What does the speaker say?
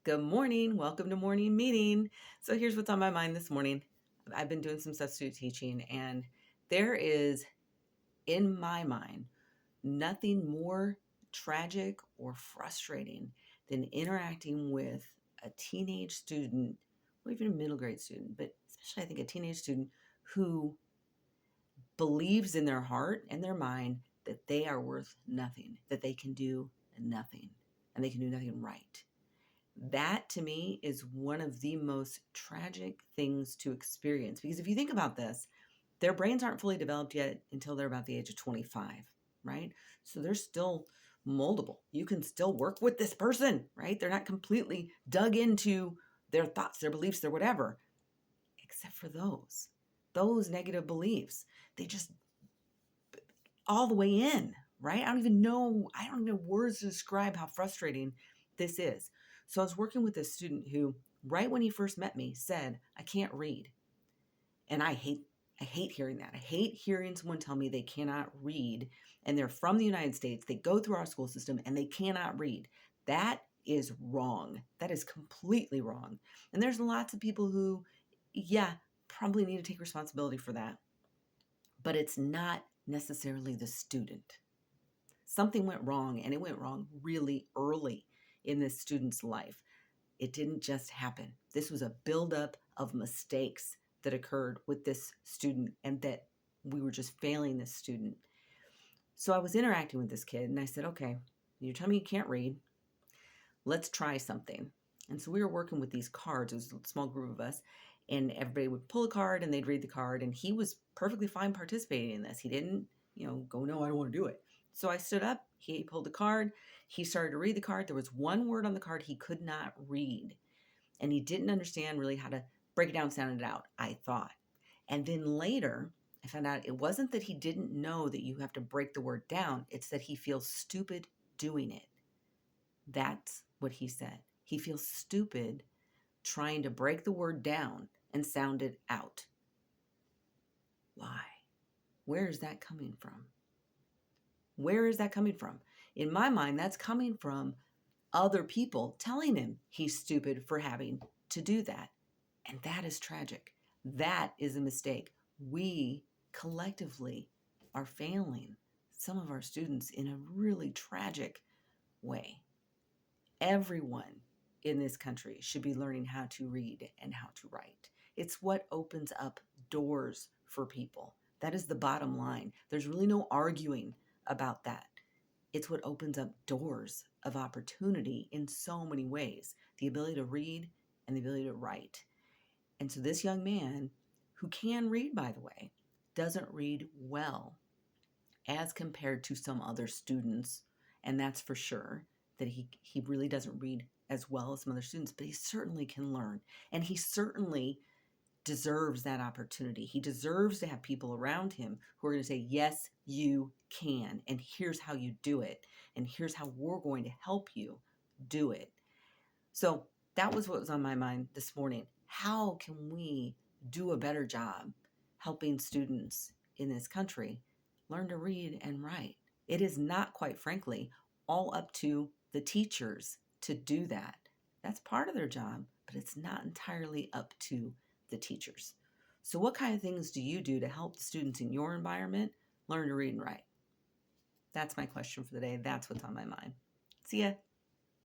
Good morning. Welcome to morning meeting. So here's what's on my mind this morning. I've been doing some substitute teaching, and there is, in my mind, nothing more tragic or frustrating than interacting with a teenage student, or even a middle grade student, but especially I think a teenage student who believes in their heart and their mind that they are worth nothing, that they can do nothing, and they can do nothing right. That to me is one of the most tragic things to experience, because if you think about this, their brains aren't fully developed yet until they're about the age of 25, right? So they're still moldable. You can still work with this person, right? They're not completely dug into their thoughts, their beliefs, their whatever, except for those negative beliefs. They just all the way in, right? I don't even have words to describe how frustrating this is. So I was working with a student who, right when he first met me, said, I can't read. And I hate hearing that. I hate hearing someone tell me they cannot read and they're from the United States. They go through our school system and they cannot read. That is wrong. That is completely wrong. And there's lots of people who, yeah, probably need to take responsibility for that. But it's not necessarily the student. Something went wrong, and it went wrong really early in this student's life. It didn't just happen. This was a buildup of mistakes that occurred with this student, and that we were just failing this student. So I was interacting with this kid, and I said, okay, you're telling me you can't read. Let's try something. And so we were working with these cards. It was a small group of us, and everybody would pull a card, and they'd read the card, and he was perfectly fine participating in this. He didn't, go, no, I don't want to do it. So I stood up, he pulled the card, he started to read the card. There was one word on the card he could not read, and he didn't understand really how to break it down, sound it out, I thought. And then later, I found out it wasn't that he didn't know that you have to break the word down, it's that he feels stupid doing it. That's what he said. He feels stupid trying to break the word down and sound it out. Why? Where is that coming from? Where is that coming from? In my mind, that's coming from other people telling him he's stupid for having to do that. And that is tragic. That is a mistake. We collectively are failing some of our students in a really tragic way. Everyone in this country should be learning how to read and how to write. It's what opens up doors for people. That is the bottom line. There's really no arguing about that. It's what opens up doors of opportunity in so many ways. The ability to read and the ability to write. And so this young man, who can read, by the way, doesn't read well as compared to some other students. And that's for sure, that he really doesn't read as well as some other students, but he certainly can learn. And he certainly deserves that opportunity. He deserves to have people around him who are going to say, yes, you can. And here's how you do it. And here's how we're going to help you do it. So that was what was on my mind this morning. How can we do a better job helping students in this country learn to read and write? It is not, quite frankly, all up to the teachers to do that. That's part of their job, but it's not entirely up to the teachers. So what kind of things do you do to help the students in your environment learn to read and write? That's my question for the day. That's what's on my mind. See ya.